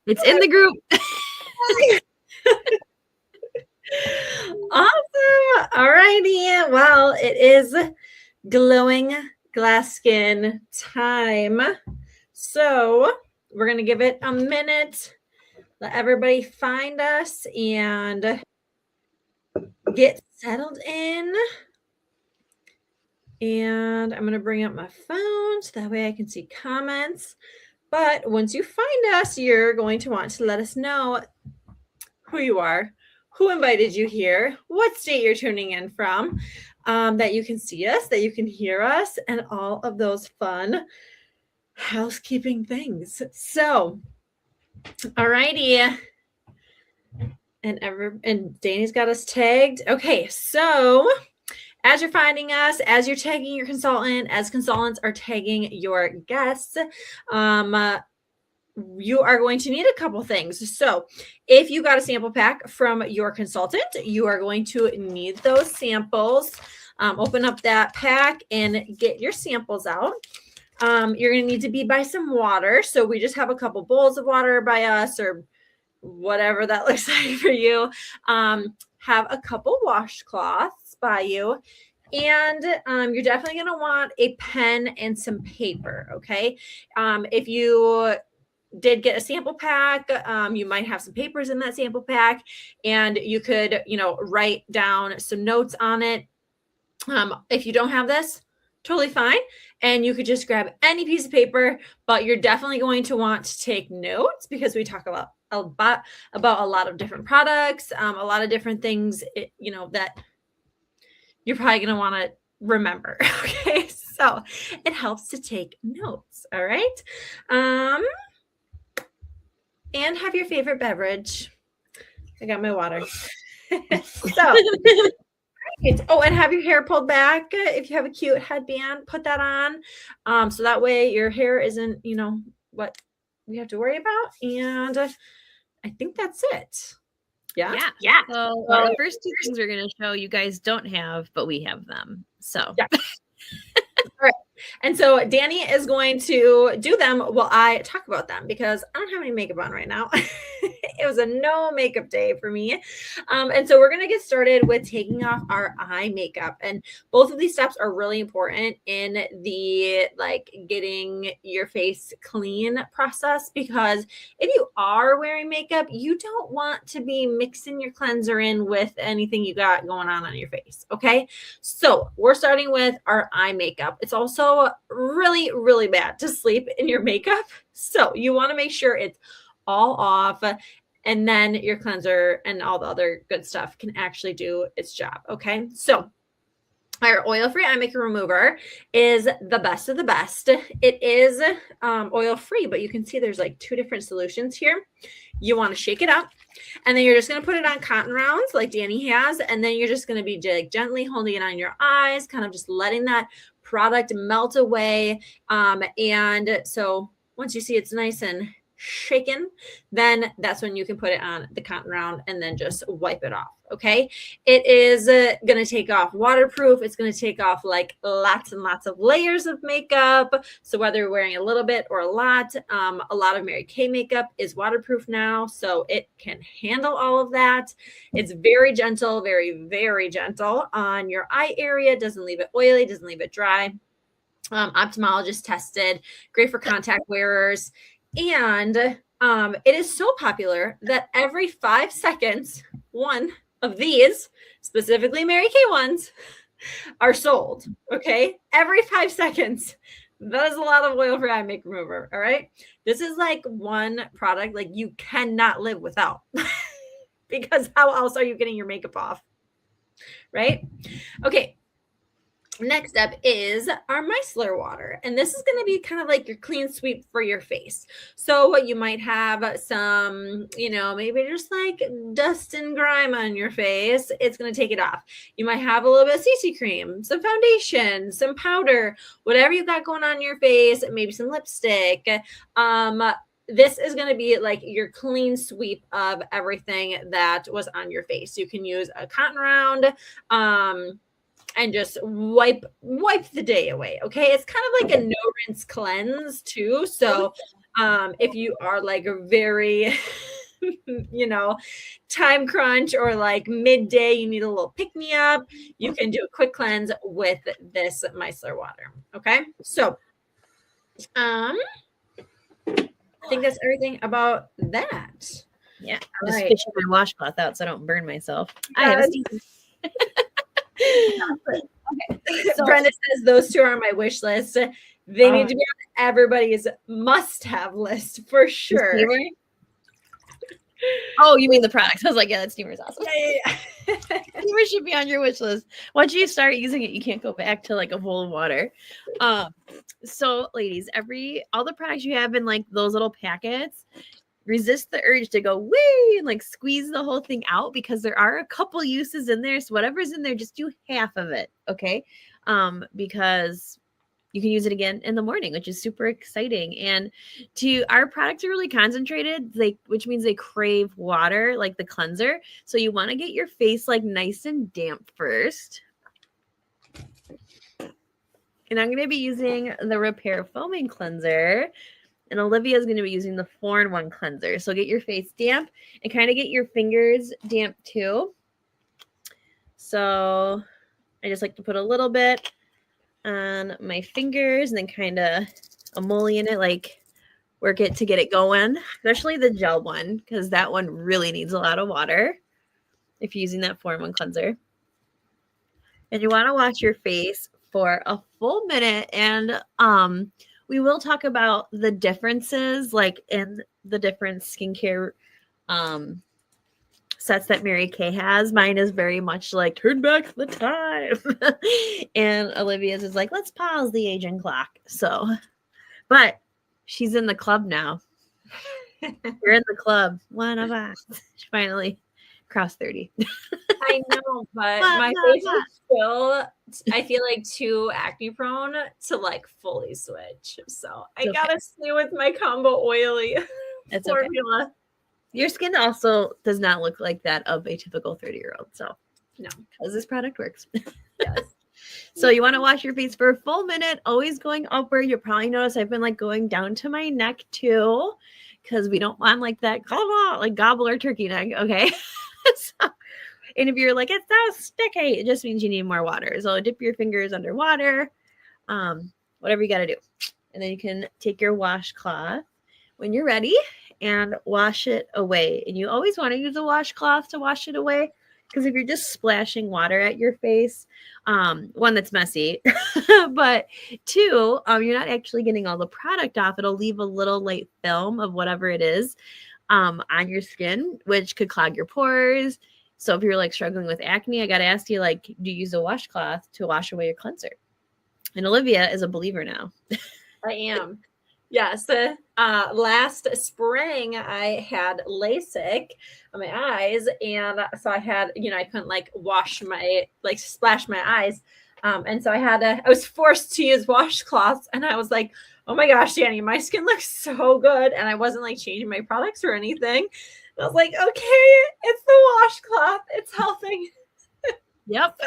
It's in the group. Awesome. All righty. Well, it is glowing glass skin time. So we're going to give it a minute. Let everybody find us and get settled in. And I'm going to bring up my phone so that way I can see comments. But once you find us, you're going to want to let us know who you are, who invited you here, what state you're tuning in from, that you can see us, that you can hear us, and all of those fun housekeeping things. So, all righty. And Danny's got us tagged. Okay, so as you're finding us, as you're tagging your consultant, as consultants are tagging your guests, you are going to need a couple things. So if you got a sample pack from your consultant, you are going to need those samples. Open up that pack and get your samples out. You're going to need to be by some water. So we just have a couple bowls of water by us, or whatever that looks like for you. Have a couple washcloths by you. And you're definitely going to want a pen and some paper, okay? If you did get a sample pack, you might have some papers in that sample pack, and you could, write down some notes on it. If you don't have this, totally fine. And you could just grab any piece of paper, but you're definitely going to want to take notes because we talk about a lot of different products, a lot of different things, that you're probably going to want to remember. Okay. So it helps to take notes. All right. And have your favorite beverage. I got my water. So, oh, and have your hair pulled back. If you have a cute headband, put that on. So that way your hair isn't, what we have to worry about. And I think that's it. Yeah. So the first two things we're going to show you guys don't have, but we have them. So. Yeah. All right. And so Danny is going to do them while I talk about them because I don't have any makeup on right now. It was a no makeup day for me. And so we're going to get started with taking off our eye makeup. And both of these steps are really important in the getting your face clean process, because if you are wearing makeup, you don't want to be mixing your cleanser in with anything you got going on your face. Okay. So we're starting with our eye makeup. It's also really, really bad to sleep in your makeup. So you want to make sure it's all off, and then your cleanser and all the other good stuff can actually do its job. Okay. So our oil-free eye makeup remover is the best of the best. It is oil-free, but you can see there's two different solutions here. You want to shake it up, and then you're just going to put it on cotton rounds like Danny has, and then you're just going to be gently holding it on your eyes, kind of just letting that product melt away. And so once you see it's nice and shaken, then that's when you can put it on the cotton round and then just wipe it off. Okay. It is going to take off waterproof. It's going to take off lots and lots of layers of makeup. So whether you're wearing a little bit or a lot of Mary Kay makeup is waterproof now. So it can handle all of that. It's very gentle, very, very gentle on your eye area. Doesn't leave it oily, doesn't leave it dry. Ophthalmologist tested, great for contact wearers. And it is so popular that every 5 seconds, one of these, specifically Mary Kay ones, are sold. Okay. Every 5 seconds. That is a lot of oil-free eye makeup remover. All right. This is one product you cannot live without because how else are you getting your makeup off? Right. Okay. Next up is our micellar water. And this is going to be kind of your clean sweep for your face. So you might have some, maybe just dust and grime on your face. It's going to take it off. You might have a little bit of CC cream, some foundation, some powder, whatever you've got going on in your face, maybe some lipstick. This is going to be your clean sweep of everything that was on your face. You can use a cotton round, and just wipe the day away. Okay. It's kind of like a no rinse cleanse too. So If you are like a very, time crunch or like midday, you need a little pick me up, you can do a quick cleanse with this micellar water. Okay. So, I think that's everything about that. Yeah. All Just right. fishing my washcloth out so I don't burn myself. I have a Yes. steamer. Okay. So Brenda says those two are on my wish list. They need to be on everybody's must-have list for sure. steamer? Oh, you mean the products? I was like, yeah, that steamer is awesome. Yeah. Steamer should be on your wish list. Once you start using it, you can't go back to like a bowl of water. So ladies, all the products you have in like those little packets, resist the urge to go wee and like squeeze the whole thing out, because there are a couple uses in there. So whatever's in there, just do half of it. Okay. Because you can use it again in the morning, which is super exciting. And our products are really concentrated, which means they crave water, like the cleanser. So you want to get your face like nice and damp first. And I'm going to be using the Repair Foaming Cleanser. And Olivia is going to be using the 4-in-1 cleanser. So get your face damp and kind of get your fingers damp too. So I just like to put a little bit on my fingers and then kind of emollient it, like work it to get it going, especially the gel one, because that one really needs a lot of water if you're using that 4-in-1 cleanser. And you want to wash your face for a full minute. And we will talk about the differences, like in the different skincare sets that Mary Kay has. Mine is very much like turn back the time. And Olivia's is like, let's pause the aging clock. So, but she's in the club now. You're in the club. One of us. She finally crossed 30. I know, but my face is still, I feel like, too acne prone to like fully switch. So I gotta stay with my combo oily formula. Okay. Your skin also does not look like that of a typical 30-year-old. So no, because this product works. Yes. So you want to wash your face for a full minute, always going upward. You'll probably notice I've been like going down to my neck too, because we don't want like that gobbler turkey neck. Okay. So, and if you're like, it's so sticky, it just means you need more water. So dip your fingers underwater, whatever you got to do. And then you can take your washcloth when you're ready and wash it away. And you always want to use a washcloth to wash it away, because if you're just splashing water at your face, one, that's messy, but two, you're not actually getting all the product off. It'll leave a little light film of whatever it is on your skin, which could clog your pores. So if you're like struggling with acne, I got to ask you, like, do you use a washcloth to wash away your cleanser? And Olivia is a believer now. I am. Yes. Last spring I had LASIK on my eyes, and so I had, I couldn't like splash my eyes. And so I was forced to use washcloths, and I was like, oh my gosh, Danny, my skin looks so good. And I wasn't like changing my products or anything. I was like, okay, it's the washcloth. It's helping. Yep.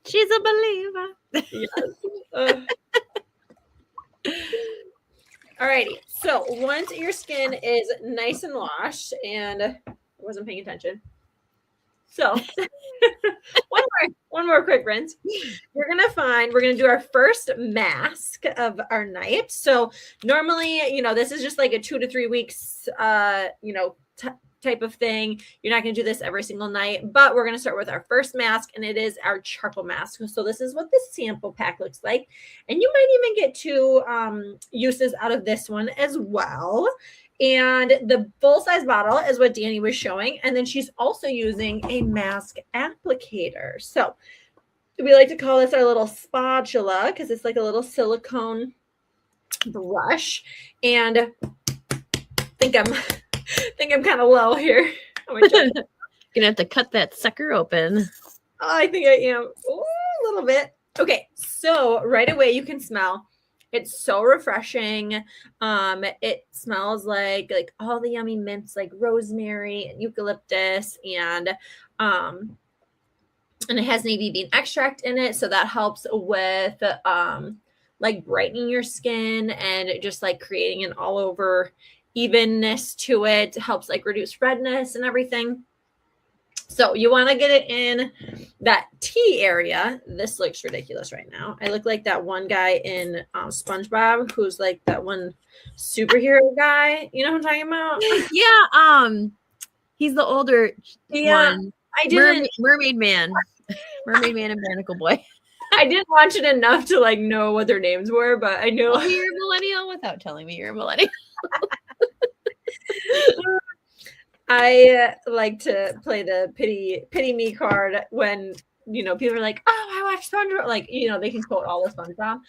She's a believer. Yes. Alrighty. So once your skin is nice and washed, and I wasn't paying attention. So one more quick rinse. We're going to do our first mask of our night. So normally, this is just like a 2 to 3 weeks, type of thing. You're not going to do this every single night, but we're going to start with our first mask, and it is our charcoal mask. So this is what the sample pack looks like. And you might even get 2 uses out of this one as well. And the full-size bottle is what Danny was showing. And then she's also using a mask applicator. So we like to call this our little spatula, because it's like a little silicone brush. And I think I'm kind of low here. Gonna have to cut that sucker open. I think I am. Ooh, a little bit. Okay, so right away you can smell. It's so refreshing. It smells like all the yummy mints, like rosemary and eucalyptus, and it has navy bean extract in it, so that helps with like brightening your skin and just like creating an all over evenness to it. It helps like reduce redness and everything. So you want to get it in that T area. This looks ridiculous right now. I look like that one guy in SpongeBob who's like that one superhero guy. You know what I'm talking about? Yeah, he's the older one. I didn't. Mermaid Man and Barnacle Boy. I didn't watch it enough to like know what their names were, but I knew. Tell me you're a millennial without telling me you're a millennial. I like to play the pity me card when, you know, people are like, oh, I watched SpongeBob. Like, you know, they can quote all the SpongeBob.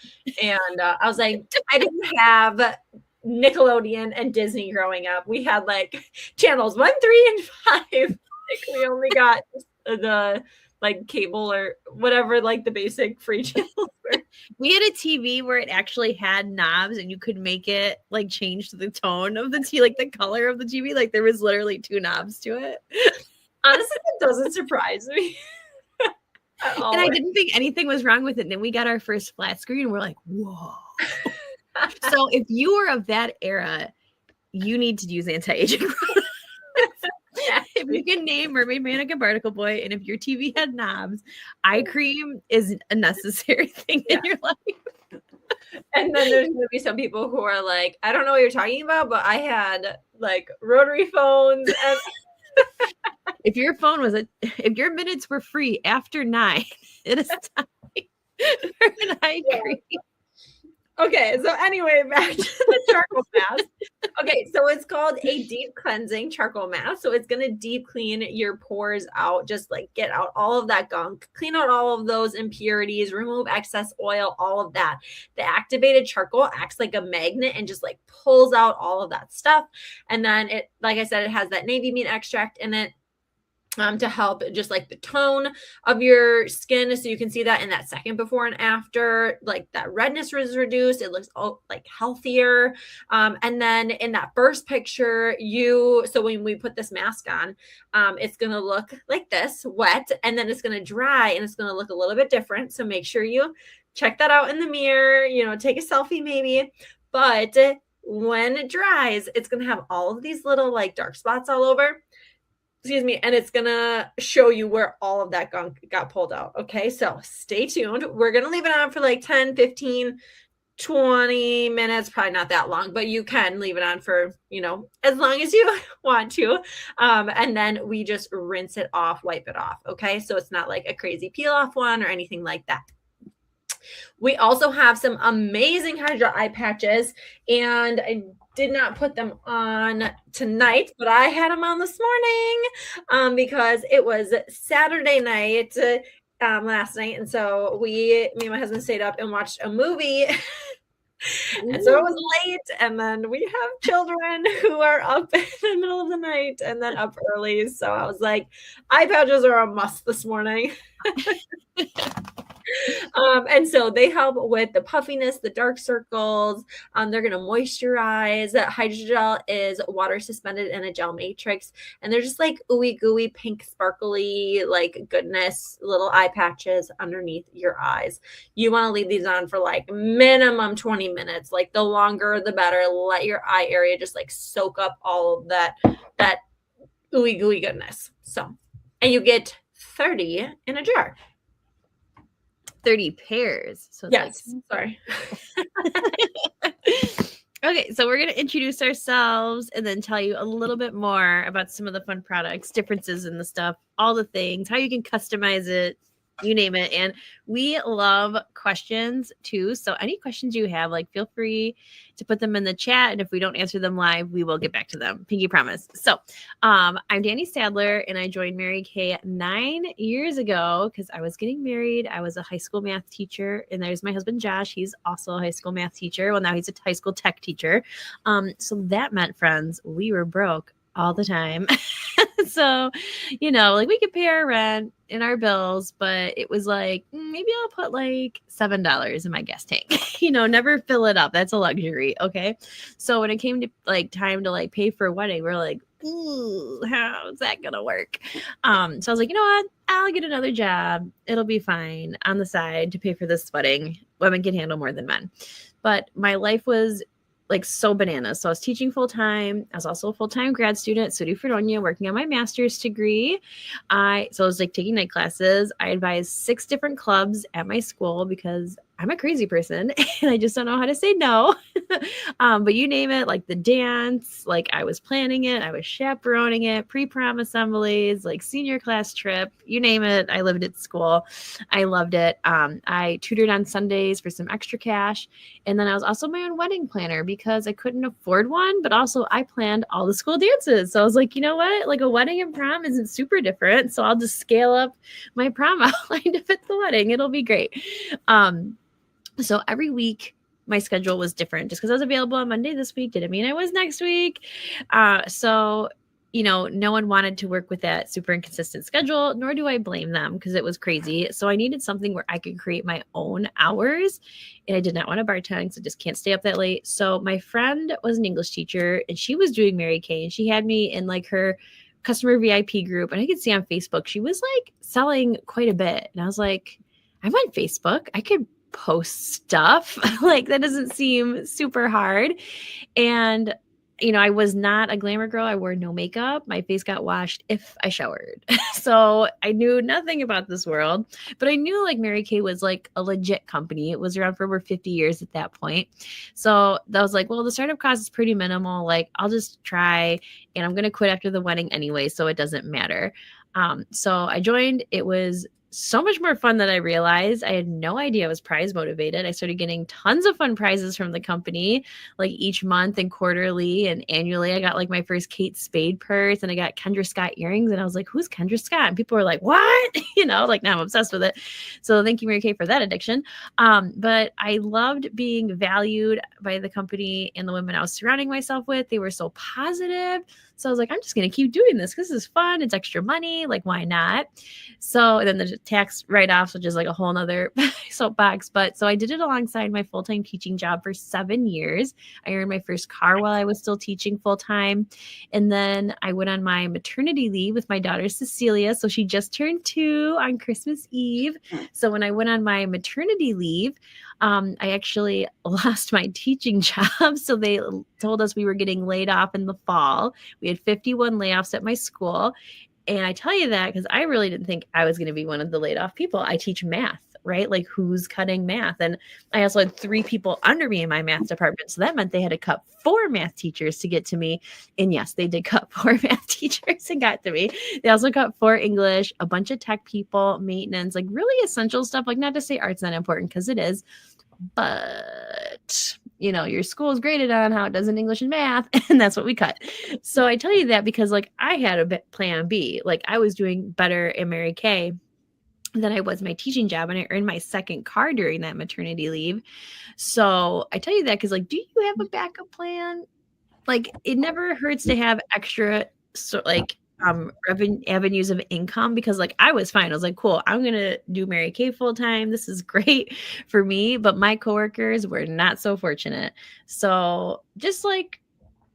And I was like, I didn't have Nickelodeon and Disney growing up. We had like channels 1, 3, and 5. Like, we only got the like cable or whatever, like the basic free channels were. We had a TV where it actually had knobs and you could make it like change the tone of the TV, like the color of the TV. Like there was literally 2 knobs to it. Honestly, it doesn't surprise me. And I didn't think anything was wrong with it. And then we got our first flat screen and we're like, whoa. So if you were of that era, you need to use anti-aging products. If you can name Mermaid Man and Barnacle Boy, and if your TV had knobs, eye cream is a necessary thing in your life. And then there's going to be some people who are like, I don't know what you're talking about, but I had like rotary phones. And if your minutes were free after 9, it is time for an eye cream. Okay, so anyway, back to the charcoal mask. Okay, so it's called a deep cleansing charcoal mask. So it's going to deep clean your pores out, just like get out all of that gunk, clean out all of those impurities, remove excess oil, all of that. The activated charcoal acts like a magnet and just like pulls out all of that stuff. And then it, like I said, it has that navy bean extract in it. To help just like the tone of your skin. So you can see that in that second before and after, like that redness is reduced. It looks like healthier. And then in that first picture, so when we put this mask on, it's going to look like this, wet, and then it's going to dry and it's going to look a little bit different. So make sure you check that out in the mirror, you know, take a selfie maybe. But when it dries, it's going to have all of these little like dark spots all over. Excuse me, and it's gonna show you where all of that gunk got pulled out. Okay, so stay tuned. We're gonna leave it on for like 10, 15, 20 minutes, probably not that long, but you can leave it on for, you know, as long as you want to. And then we just rinse it off, wipe it off. Okay, so it's not like a crazy peel off one or anything like that. We also have some amazing Hydra eye patches, and I did not put them on tonight, but I had them on this morning because it was Saturday night last night. And so me and my husband stayed up and watched a movie. And so it was late. And then we have children who are up in the middle of the night and then up early. So I was like, eye patches are a must this morning. And so they help with the puffiness, the dark circles. They're going to moisturize. Hydrogel is water suspended in a gel matrix. And they're just like ooey gooey, pink, sparkly, like goodness, little eye patches underneath your eyes. You want to leave these on for like minimum 20 minutes. Like the longer, the better. Let your eye area just like soak up all of that ooey gooey goodness. So, and you get 30 in a jar. 30 pairs. So yes, sorry. Okay, so we're going to introduce ourselves and then tell you a little bit more about some of the fun products, differences in the stuff, all the things, how you can customize it, you name it. And we love questions too. So any questions you have, like feel free to put them in the chat. And if we don't answer them live, we will get back to them. Pinky promise. So I'm Danny Sadler, and I joined Mary Kay 9 years ago because I was getting married. I was a high school math teacher, and there's my husband, Josh. He's also a high school math teacher. Well, now he's a high school tech teacher. So that meant, friends, we were broke all the time. So, you know, like we could pay our rent and our bills, but it was like, maybe I'll put like $7 in my gas tank, you know, never fill it up. That's a luxury. Okay. So when it came to like time to like pay for a wedding, we're like, ooh, how's that gonna work? So I was like, you know what? I'll get another job. It'll be fine on the side to pay for this wedding. Women can handle more than men. But my life was like so bananas. So I was teaching full time. I was also a full time grad student at Sudi Fredonia, working on my master's degree. I was like taking night classes. I advised 6 different clubs at my school because I'm a crazy person and I just don't know how to say no. But you name it, like the dance, like I was planning it, I was chaperoning it, pre-prom assemblies, like senior class trip, you name it. I lived at school. I loved it. I tutored on Sundays for some extra cash. And then I was also my own wedding planner because I couldn't afford one, but also I planned all the school dances. So I was like, you know what? Like a wedding and prom isn't super different. So I'll just scale up my prom outline to fit the wedding. It'll be great. So every week my schedule was different. Just because I was available on Monday this week didn't mean I was next week. So, you know, no one wanted to work with that super inconsistent schedule, nor do I blame them because it was crazy. So I needed something where I could create my own hours, and I did not want to bartend, so just can't stay up that late. So my friend was an English teacher, and she was doing Mary Kay, and she had me in like her customer VIP group, and I could see on Facebook she was like selling quite a bit. And I was like, I'm on Facebook. I could post stuff. Like that doesn't seem super hard. And you know, I was not a glamour girl. I wore no makeup. My face got washed if I showered. So I knew nothing about this world, but I knew like Mary Kay was like a legit company. It was around for over 50 years at that point. So I was like, well, the startup cost is pretty minimal. Like I'll just try, and I'm going to quit after the wedding anyway. So it doesn't matter. So I joined. It was so much more fun than I realized. I had no idea I was prize motivated. I started getting tons of fun prizes from the company, like each month and quarterly and annually. I got like my first Kate Spade purse, and I got Kendra Scott earrings. And I was like, who's Kendra Scott? And people were like, what? You know, like now I'm obsessed with it. So thank you, Mary Kay, for that addiction. But I loved being valued by the company and the women I was surrounding myself with. They were so positive. So I was like, I'm just going to keep doing this because this is fun. It's extra money. Like, why not? So then the tax write-offs, which is like a whole nother soapbox. But so I did it alongside my full-time teaching job for 7 years. I earned my first car while I was still teaching full-time. And then I went on my maternity leave with my daughter, Cecilia. So she just turned 2 on Christmas Eve. So when I went on my maternity leave, I actually lost my teaching job. So they told us we were getting laid off in the fall. We had 51 layoffs at my school. And I tell you that because I really didn't think I was going to be one of the laid off people. I teach math, right? Like who's cutting math? And I also had 3 people under me in my math department. So that meant they had to cut 4 math teachers to get to me. And yes, they did cut 4 math teachers and got to me. They also cut 4 English, a bunch of tech people, maintenance, like really essential stuff. Like not to say art's not important because it is, but you know, your school is graded on how it does in English and math, and that's what we cut. So I tell you that because like I had a plan B. Like I was doing better in Mary Kay than I was my teaching job, and I earned my second car during that maternity leave. So I tell you that because like, do you have a backup plan? Like it never hurts to have extra avenues of income, because like I was fine. I was like, cool, I'm gonna do Mary Kay full time. This is great for me. But my coworkers were not so fortunate. So just like,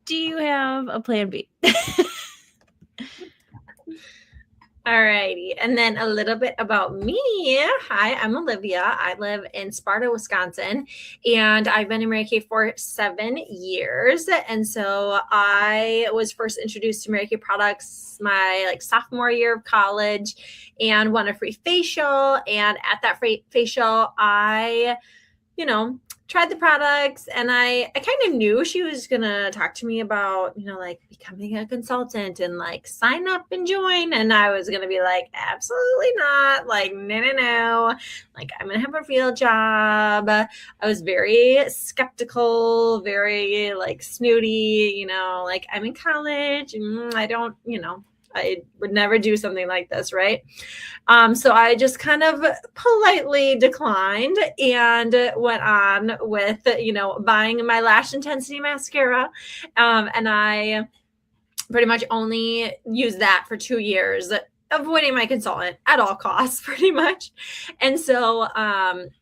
do you have a plan B? All righty. And then a little bit about me. Hi, I'm Olivia. I live in Sparta, Wisconsin, and I've been in Mary Kay for 7 years. And so I was first introduced to Mary Kay products my like sophomore year of college and won a free facial. And at that free facial, I, you know, tried the products, and I kind of knew she was going to talk to me about, you know, like becoming a consultant and like sign up and join. And I was going to be like, absolutely not. Like, no. Like, I'm going to have a real job. I was very skeptical, very like snooty, you know, like I'm in college and I don't, you know, I would never do something like this, right? So I just kind of politely declined and went on with, you know, buying my Lash Intensity mascara. And I pretty much only used that for 2 years avoiding my consultant at all costs, pretty much. And so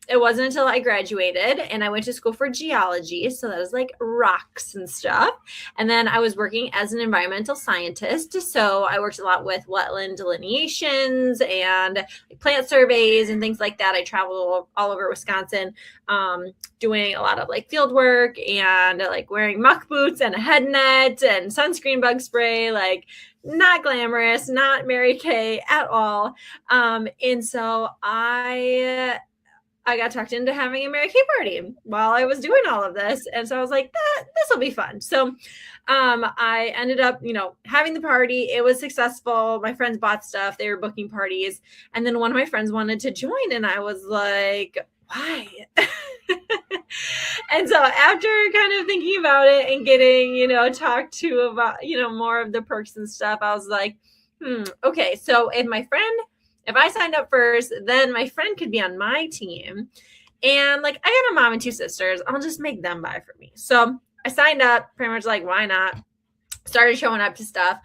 it wasn't until I graduated and I went to school for geology. So that was like rocks and stuff. And then I was working as an environmental scientist. So I worked a lot with wetland delineations and like plant surveys and things like that. I traveled all over Wisconsin, doing a lot of like field work and like wearing muck boots and a head net and sunscreen bug spray, like not glamorous, not Mary Kay at all. And so I got talked into having a Mary Kay party while I was doing all of this. And so I was like, this will be fun. So I ended up, having the party. It was successful. My friends bought stuff. They were booking parties. And then one of my friends wanted to join. And I was like, why? And so after kind of thinking about it and getting, talked to about, more of the perks and stuff, I was like, okay, so if I signed up first, then my friend could be on my team. And like, I got a mom and 2 sisters. I'll just make them buy for me. So I signed up, pretty much like, why not? Started showing up to stuff.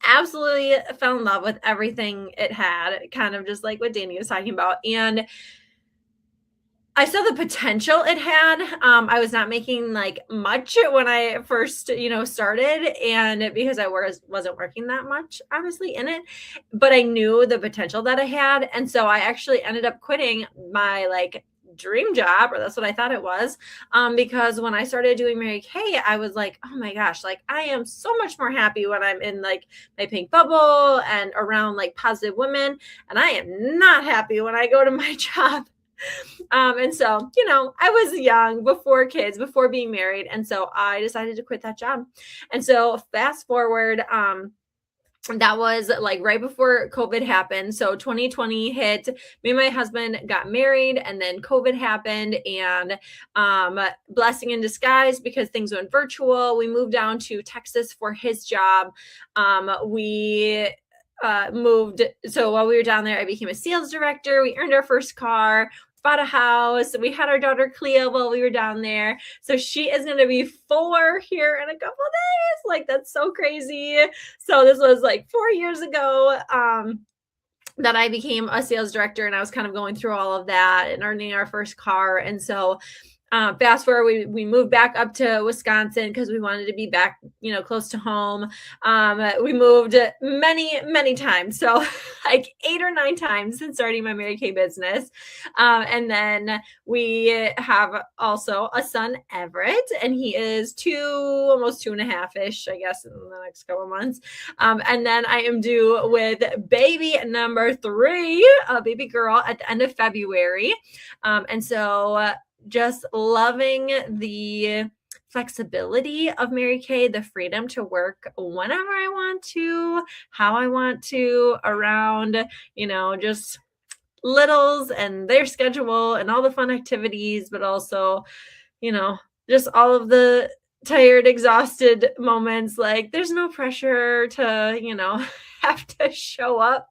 Absolutely fell in love with everything it had, kind of just like what Danny was talking about. And I saw the potential it had. I was not making like much when I first, started, and because I wasn't working that much, honestly, in it, but I knew the potential that I had. And so I actually ended up quitting my like dream job, or that's what I thought it was. Because when I started doing Mary Kay, I was like, oh my gosh, like I am so much more happy when I'm in like my pink bubble and around like positive women. And I am not happy when I go to my job. And so, I was young, before kids, before being married. And so I decided to quit that job. And so fast forward, that was like right before COVID happened. So 2020 hit, me and my husband got married, and then COVID happened, and blessing in disguise, because things went virtual. We moved down to Texas for his job. We moved. So while we were down there, I became a sales director. We earned our first car, bought a house. We had our daughter Cleo while we were down there. So she is going to be 4 here in a couple of days. Like, that's so crazy. So this was like 4 years ago, that I became a sales director, and I was kind of going through all of that and earning our first car. And so fast forward, we moved back up to Wisconsin because we wanted to be back, close to home. We moved many, many times. So like 8 or 9 times since starting my Mary Kay business. And then we have also a son, Everett, and he is almost 2.5-ish, I guess, in the next couple of months. And then I am due with baby number 3, a baby girl, at the end of February. And so just loving the flexibility of Mary Kay, the freedom to work whenever I want to, how I want to, around, just littles and their schedule and all the fun activities, but also, just all of the tired, exhausted moments. Like, there's no pressure to, have to show up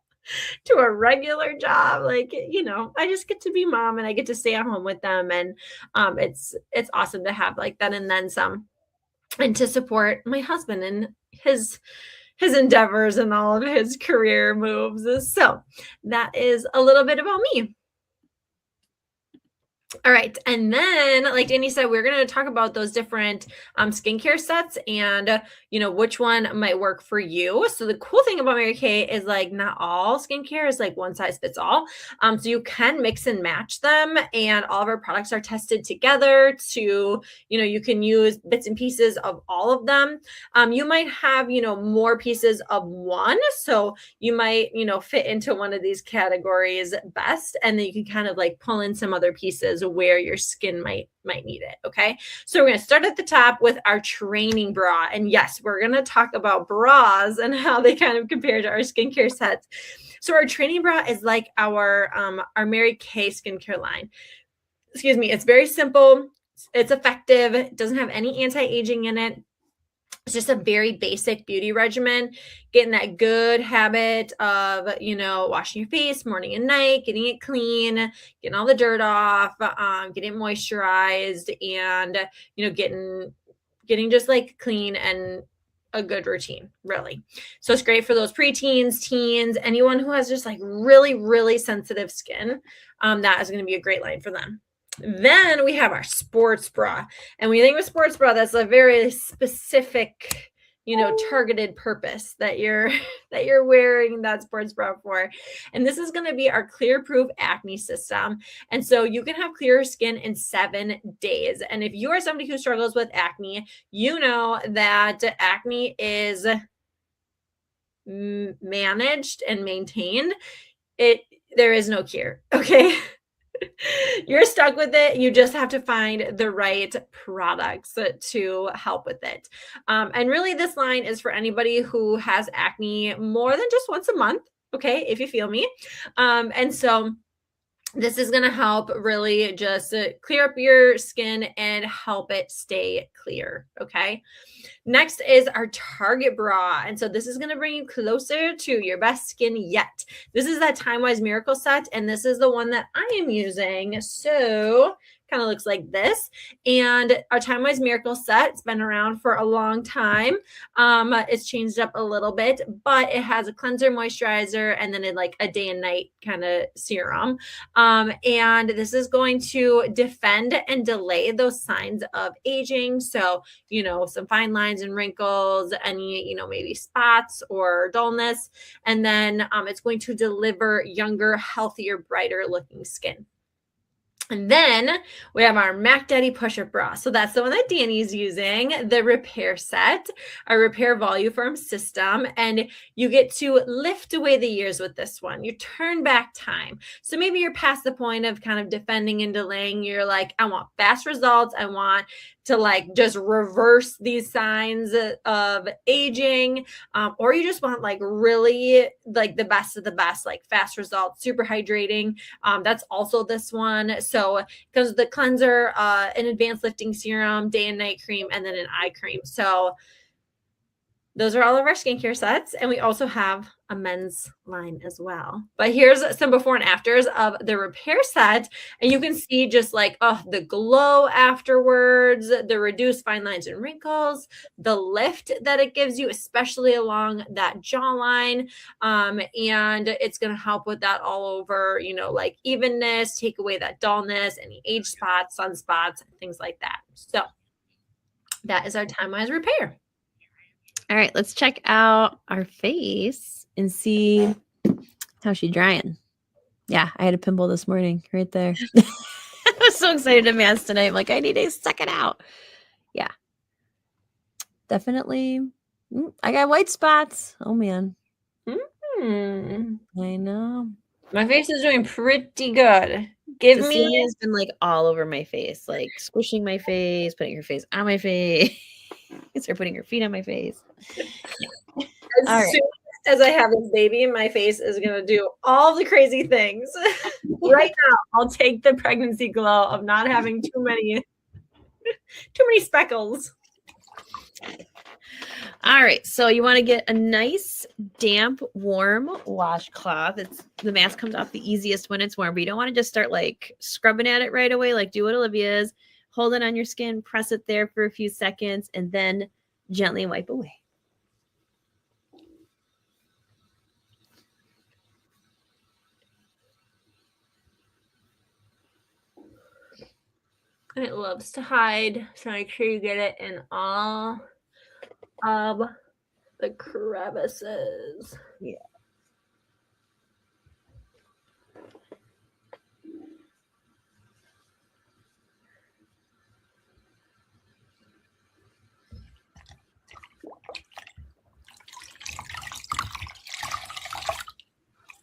to a regular job. Like, I just get to be mom, and I get to stay at home with them. And it's awesome to have like that, and then some, and to support my husband and his endeavors and all of his career moves. So that is a little bit about me. All right. And then, like Danny said, we're going to talk about those different skincare sets and, which one might work for you. So the cool thing about Mary Kay is like not all skincare is like one size fits all. So you can mix and match them, and all of our products are tested together to, you can use bits and pieces of all of them. You might have, more pieces of one. So you might, fit into one of these categories best. And then you can kind of like pull in some other pieces where your skin might need it. Okay. So we're going to start at the top with our training bra. And yes, we're going to talk about bras and how they kind of compare to our skincare sets. So our training bra is like our Mary Kay skincare line. Excuse me. It's very simple. It's effective. It doesn't have any anti-aging in it. It's just a very basic beauty regimen, getting that good habit of, washing your face morning and night, getting it clean, getting all the dirt off, getting it moisturized, and, getting just like clean and a good routine, really. So it's great for those preteens, teens, anyone who has just like really, really sensitive skin. That is going to be a great line for them. Then we have our sports bra. And when you think of a sports bra, that's a very specific, targeted purpose that you're wearing that sports bra for. And this is going to be our clear proof acne system. And so you can have clearer skin in 7 days. And if you are somebody who struggles with acne, you know that acne is managed and maintained. There is no cure. Okay. You're stuck with it. You just have to find the right products to help with it. And really, this line is for anybody who has acne more than just once a month. Okay, if you feel me. And so this is going to help really just clear up your skin and help it stay clear. Okay. Next is our Target bra. And so this is going to bring you closer to your best skin yet. This is that Time Wise Miracle set. And this is the one that I am using. So kind of looks like this. And our Time Wise Miracle set, it's been around for a long time. It's changed up a little bit, but it has a cleanser, moisturizer, and then like a day and night kind of serum. And this is going to defend and delay those signs of aging. So, some fine lines and wrinkles, any, maybe spots or dullness. And then it's going to deliver younger, healthier, brighter looking skin. And then we have our Mac Daddy Push-Up Bra. So that's the one that Danny's using, the repair set, our repair voluform system. And you get to lift away the years with this one. You turn back time. So maybe you're past the point of kind of defending and delaying. You're like, I want fast results. I want to like just reverse these signs of aging, or you just want like really like the best of the best, like fast results, super hydrating. That's also this one. So it comes with the cleanser, an advanced lifting serum, day and night cream, and then an eye cream. So those are all of our skincare sets. And we also have a men's line as well. But here's some before and afters of the repair set. And you can see just like, the glow afterwards, the reduced fine lines and wrinkles, the lift that it gives you, especially along that jawline. And it's going to help with that all over, like evenness, take away that dullness, any age spots, sunspots, things like that. So that is our Time Wise repair. All right, let's check out our face and see how she's drying. Yeah, I had a pimple this morning right there. I was so excited to mask tonight. I'm like, I need to suck it out. Yeah, definitely. I got white spots. Oh, man. I know. My face is doing pretty good. Cecilia has been like all over my face, like squishing my face, putting her face on my face. Start putting her feet on my face. As soon as I have this baby, my face is going to do all the crazy things. Right now, I'll take the pregnancy glow of not having too many speckles. All right, so you want to get a nice, damp, warm washcloth. The mask comes off the easiest when it's warm, but you don't want to just start like scrubbing at it right away. Like do what Olivia is. Hold it on your skin, press it there for a few seconds, and then gently wipe away. It loves to hide, so make sure you get it in all of the crevices. Yeah.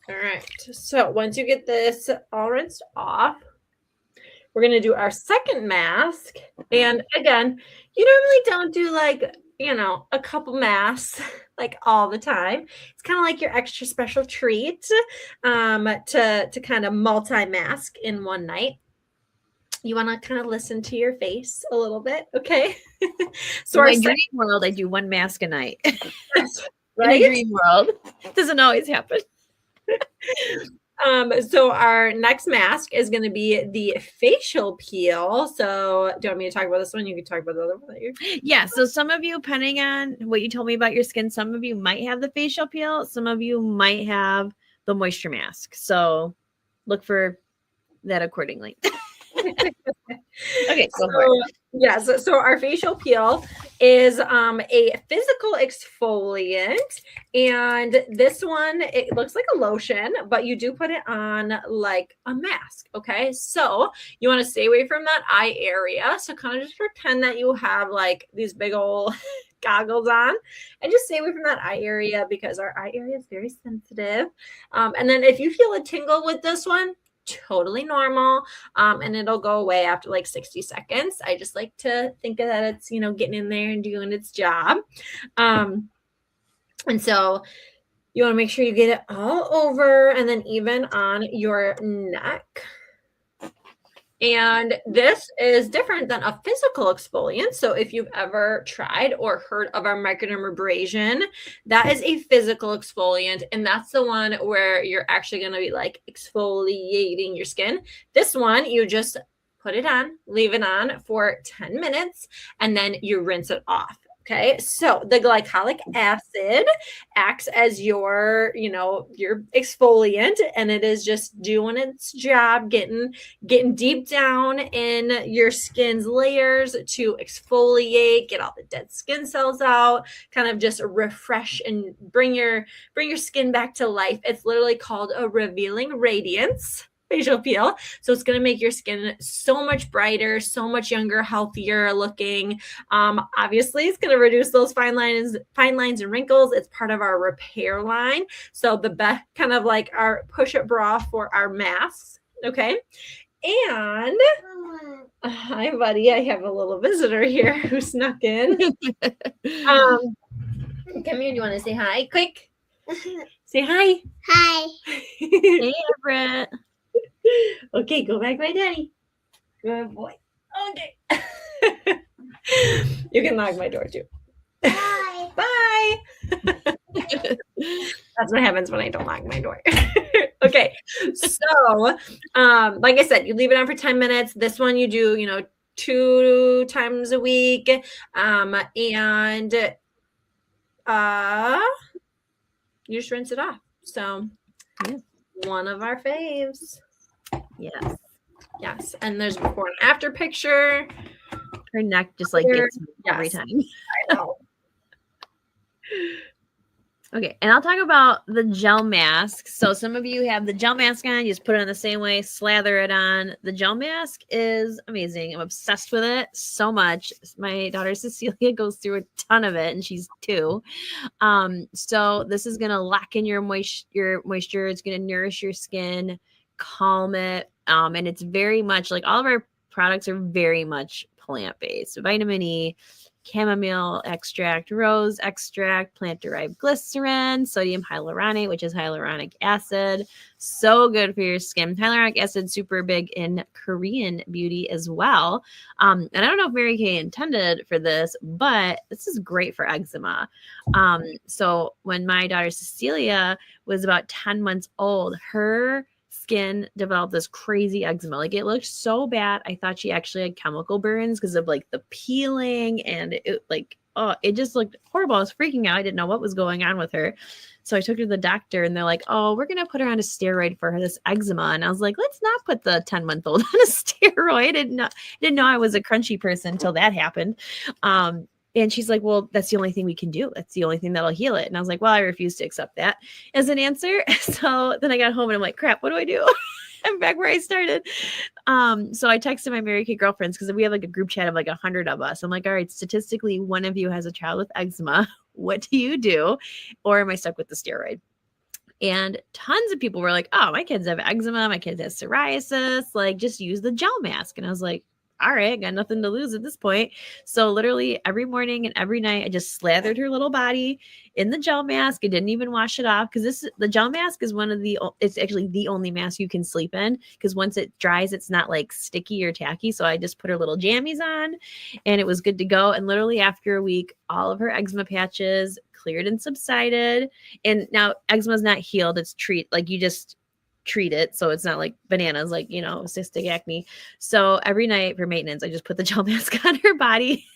All right, so once you get this all rinsed off, we're going to do our second mask. And again, you normally don't do like, a couple masks like all the time. It's kind of like your extra special treat to kind of multi-mask in one night. You want to kind of listen to your face a little bit, okay? So in my dream world, I do one mask a night. Right? In a dream world. It doesn't always happen. So our next mask is going to be the facial peel. So do you want me to talk about this one? You can talk about the other one that you're. Yeah. So some of you, depending on what you told me about your skin, some of you might have the facial peel. Some of you might have the moisture mask. So look for that accordingly. Okay, go for it. Yes, so our facial peel is a physical exfoliant, and this one, it looks like a lotion, but you do put it on like a mask. Okay, so you want to stay away from that eye area, so kind of just pretend that you have like these big old goggles on, and just stay away from that eye area because our eye area is very sensitive. And then if you feel a tingle with this one, totally normal, and it'll go away after like 60 seconds. I just like to think that it's, getting in there and doing its job. And so you want to make sure you get it all over and then even on your neck. And this is different than a physical exfoliant. So if you've ever tried or heard of our microdermabrasion, that is a physical exfoliant. And that's the one where you're actually going to be like exfoliating your skin. This one, you just put it on, leave it on for 10 minutes, and then you rinse it off. Okay, so the glycolic acid acts as your exfoliant, and it is just doing its job, getting deep down in your skin's layers to exfoliate, get all the dead skin cells out, kind of just refresh and bring your skin back to life. It's literally called a revealing radiance facial peel. So it's going to make your skin so much brighter, so much younger, healthier looking. Obviously, it's going to reduce those fine lines and wrinkles. It's part of our repair line. So the best kind of like our push-up bra for our masks. Okay. And hi, buddy. I have a little visitor here who snuck in. Come here. Do you want to say hi? Quick. Say hi. Hi. Hey, Everett. Okay, go back, my daddy. Good boy. Okay. You can lock my door too. Bye. Bye. That's what happens when I don't lock my door. Okay. So, like I said, you leave it on for 10 minutes. This one you do, 2 times a week. And you just rinse it off. So, one of our faves. Yes. And there's before and after picture. Her neck just like gets every time. I know. Okay, and I'll talk about the gel mask. So some of you have the gel mask on, you just put it on the same way, slather it on. The gel mask is amazing. I'm obsessed with it so much. My daughter Cecilia goes through a ton of it, and she's 2. So this is gonna lock in your moisture. It's gonna nourish your skin, calm it, and it's very much like all of our products are very much plant-based. So vitamin E, chamomile extract, rose extract, plant-derived glycerin, sodium hyaluronate, which is hyaluronic acid. So good for your skin. Hyaluronic acid, super big in Korean beauty as well. And I don't know if Mary Kay intended for this, but this is great for eczema. So when my daughter Cecilia was about 10 months old, her skin developed this crazy eczema. Like it looked so bad. I thought she actually had chemical burns because of like the peeling, and it just looked horrible. I was freaking out. I didn't know what was going on with her. So I took her to the doctor, and they're like, "Oh, we're going to put her on a steroid for this eczema." And I was like, "Let's not put the 10-month-old on a steroid." I didn't know I was a crunchy person until that happened. And she's like, "Well, that's the only thing we can do. That's the only thing that'll heal it." And I was like, "Well, I refuse to accept that as an answer." So then I got home and I'm like, "Crap, what do I do?" I'm back where I started. So I texted my Mary Kay girlfriends because we have like a group chat of like 100 of us. I'm like, "All right, statistically, one of you has a child with eczema. What do you do? Or am I stuck with the steroid?" And tons of people were like, "Oh, my kids have eczema. My kids have psoriasis. Like, just use the gel mask." And I was like, all right, got nothing to lose at this point. So literally every morning and every night, I just slathered her little body in the gel mask. I didn't even wash it off because the gel mask is it's actually the only mask you can sleep in because once it dries, it's not like sticky or tacky. So I just put her little jammies on and it was good to go. And literally after a week, all of her eczema patches cleared and subsided. And now eczema is not healed. It's like you just treat it so it's not like bananas, like, cystic acne. So every night for maintenance, I just put the gel mask on her body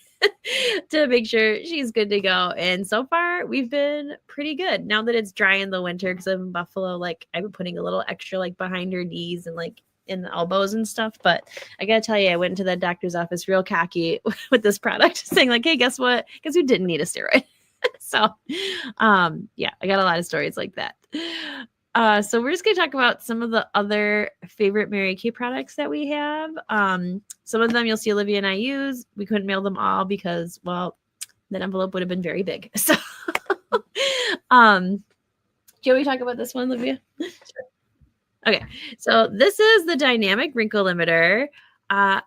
to make sure she's good to go. And so far, we've been pretty good. Now that it's dry in the winter, because I'm in Buffalo, like I've been putting a little extra like behind her knees and like in the elbows and stuff. But I gotta tell you, I went into that doctor's office real cocky with this product, saying like, "Hey, guess what? Guess who didn't need a steroid?" So, yeah, I got a lot of stories like that. So we're just going to talk about some of the other favorite Mary Kay products that we have. Some of them you'll see Olivia and I use. We couldn't mail them all because, well, that envelope would have been very big. So, do you want me to talk about this one, Olivia? Sure. Okay, so this is the dynamic wrinkle limiter. I'm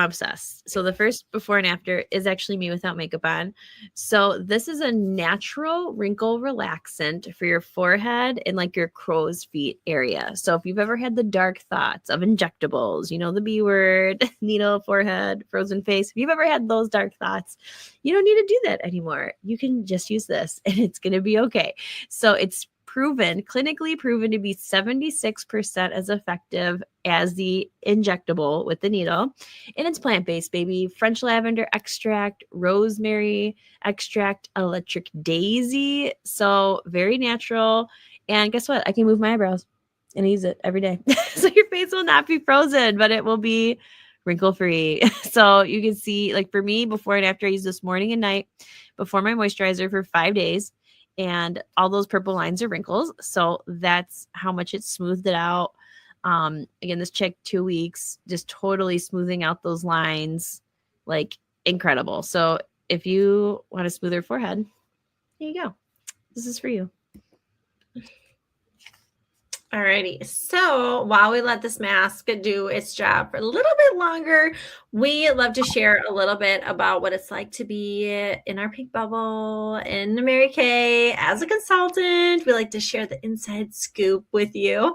obsessed. So the first before and after is actually me without makeup on. So this is a natural wrinkle relaxant for your forehead and like your crow's feet area. So if you've ever had the dark thoughts of injectables, the B word, needle, forehead, frozen face, if you've ever had those dark thoughts, you don't need to do that anymore. You can just use this and it's going to be okay. So it's clinically proven to be 76% as effective as the injectable with the needle. And it's plant-based, baby. French lavender extract, rosemary extract, electric daisy. So very natural. And guess what? I can move my eyebrows and use it every day. So your face will not be frozen, but it will be wrinkle-free. So you can see, like for me, before and after, I use this morning and night before my moisturizer for 5 days. And all those purple lines are wrinkles. So that's how much it smoothed it out. Again, this chick 2 weeks, just totally smoothing out those lines, like incredible. So if you want a smoother forehead, here you go. This is for you. Alrighty, so while we let this mask do its job for a little bit longer, we love to share a little bit about what it's like to be in our pink bubble in Mary Kay as a consultant. We like to share the inside scoop with you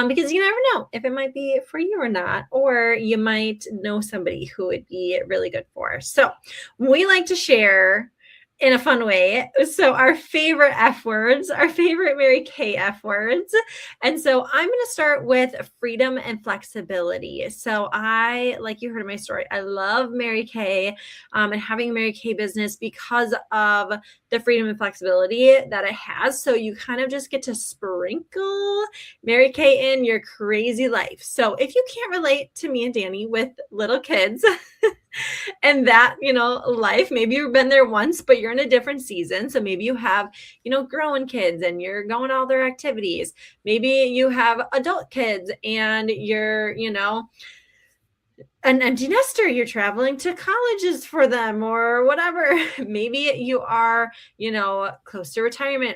because you never know if it might be for you or not, or you might know somebody who would be really good for. So we like to share in a fun way. So our favorite F words, our favorite Mary Kay F words. And so I'm going to start with freedom and flexibility. So like you heard in my story, I love Mary Kay and having a Mary Kay business because of the freedom and flexibility that it has. So you kind of just get to sprinkle Mary Kay in your crazy life. So if you can't relate to me and Danny with little kids, and that, life, maybe you've been there once, but you're in a different season. So maybe you have, growing kids and you're going to all their activities. Maybe you have adult kids and you're, an empty nester, you're traveling to colleges for them or whatever. Maybe you are, close to retirement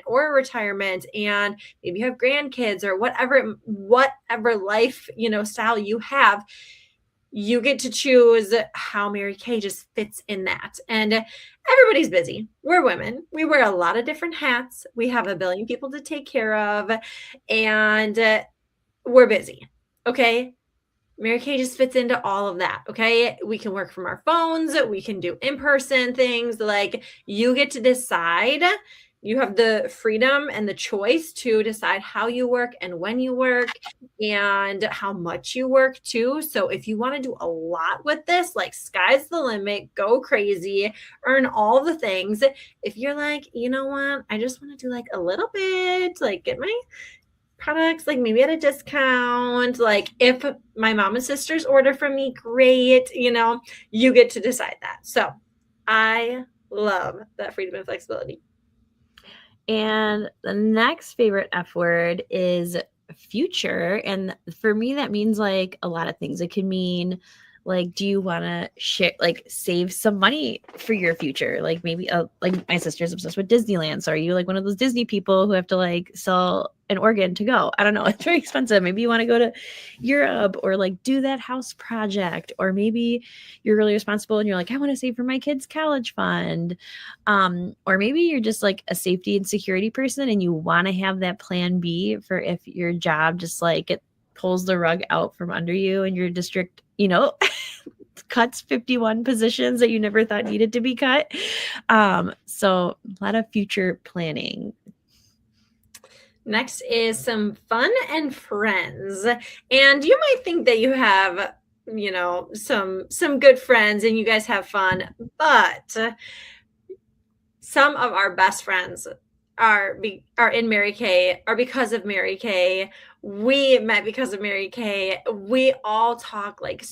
and maybe you have grandkids or whatever life, style you have. You get to choose how Mary Kay just fits in that. And everybody's busy. We're women. We wear a lot of different hats. We have a billion people to take care of. And we're busy. Okay. Mary Kay just fits into all of that. Okay. We can work from our phones. We can do in-person things. Like you get to decide. You have the freedom and the choice to decide how you work and when you work and how much you work too. So if you want to do a lot with this, like sky's the limit, go crazy, earn all the things. If you're like, you know what, I just want to do like a little bit, like get my products like maybe at a discount, like if my mom and sisters order from me, great, you get to decide that. So I love that freedom and flexibility. And the next favorite F word is future. And for me, that means like a lot of things. It can mean like, do you want to share, like save some money for your future? Like maybe like my sister's obsessed with Disneyland. So are you like one of those Disney people who have to like sell an organ to go? I don't know. It's very expensive. Maybe you want to go to Europe or like do that house project, or maybe you're really responsible and you're like, I want to save for my kids' college fund. Or maybe you're just like a safety and security person and you want to have that plan B for if your job just like it pulls the rug out from under you and your district, cuts 51 positions that you never thought needed to be cut. So a lot of future planning. Next is some fun and friends. And you might think that you have, some good friends and you guys have fun, but some of our best friends are in Mary Kay, are because of Mary Kay. We met because of Mary Kay. We all talk like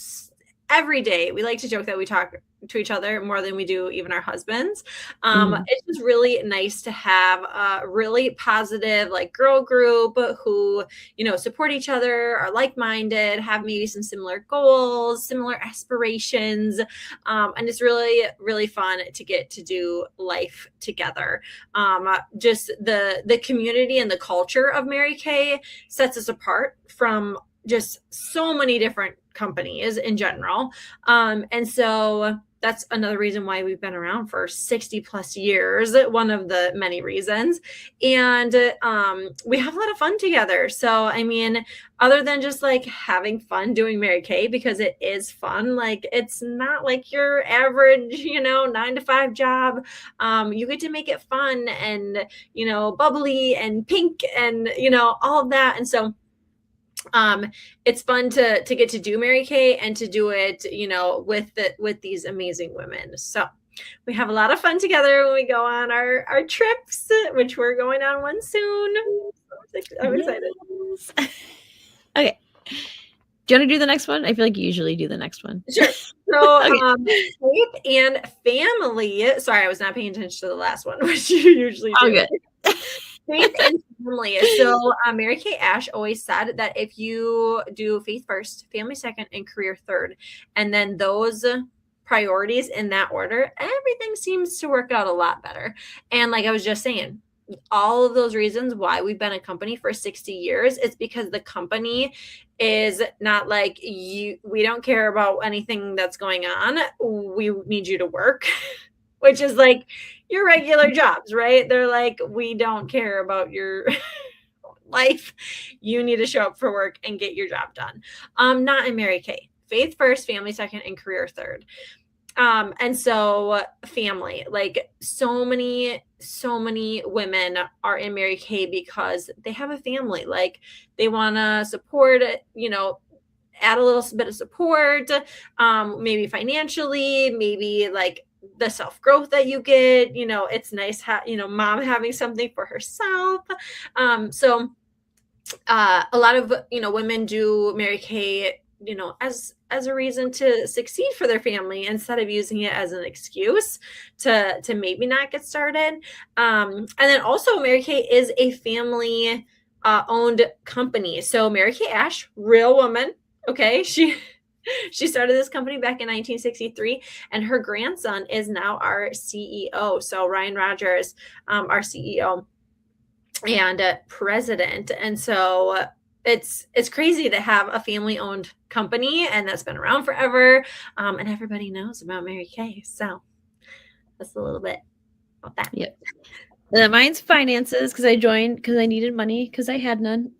every day. We like to joke that we talk to each other more than we do even our husbands. It's just really nice to have a really positive like girl group who, support each other, are like-minded, have maybe some similar goals, similar aspirations. And it's really, really fun to get to do life together. Just the community and the culture of Mary Kay sets us apart from just so many different companies in general. And so that's another reason why we've been around for 60 plus years, one of the many reasons. And we have a lot of fun together. So, I mean, other than just like having fun doing Mary Kay, because it is fun, like it's not like your average, 9-to-5 job. You get to make it fun and, bubbly and pink and, all of that. And so it's fun to get to do Mary Kay and to do it, with these amazing women. So we have a lot of fun together when we go on our trips, which we're going on one soon. I'm excited. Okay. Do you want to do the next one? I feel like you usually do the next one. Sure. So, okay. Faith and family. Sorry, I was not paying attention to the last one, which you usually do. Good. Faith and family. So Mary Kay Ash always said that if you do faith first, family second, and career third, and then those priorities in that order, everything seems to work out a lot better. And like I was just saying, all of those reasons why we've been a company for 60 years, it's because the company is not like we don't care about anything that's going on. We need you to work, which is like your regular jobs, right? They're like, we don't care about your life. You need to show up for work and get your job done. Not in Mary Kay. Faith first, family second, and career third. And so family, like so many women are in Mary Kay because they have a family. Like they want to support, add a little bit of support, maybe financially, maybe like the self-growth that you get, it's nice, mom having something for herself. So a lot of, women do Mary Kay, as a reason to succeed for their family instead of using it as an excuse to maybe not get started. And then also Mary Kay is a family owned company. So Mary Kay Ash, real woman. Okay. She started this company back in 1963, and her grandson is now our CEO. So Ryan Rogers, our CEO and president. And so it's crazy to have a family-owned company, and that's been around forever. And everybody knows about Mary Kay. So that's a little bit about that. Yep. Mine's finances, because I joined because I needed money because I had none.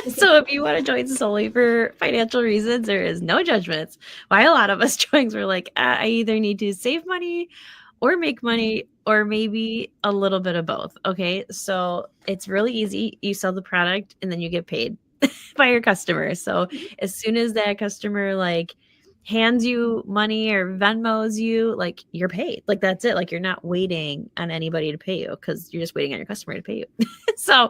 So if you want to join solely for financial reasons, there is no judgments. Why a lot of us joins were like, I either need to save money or make money or maybe a little bit of both. Okay. So it's really easy. You sell the product and then you get paid by your customer. So as soon as that customer like hands you money or Venmos you, like you're paid. Like that's it. Like you're not waiting on anybody to pay you because you're just waiting on your customer to pay you. So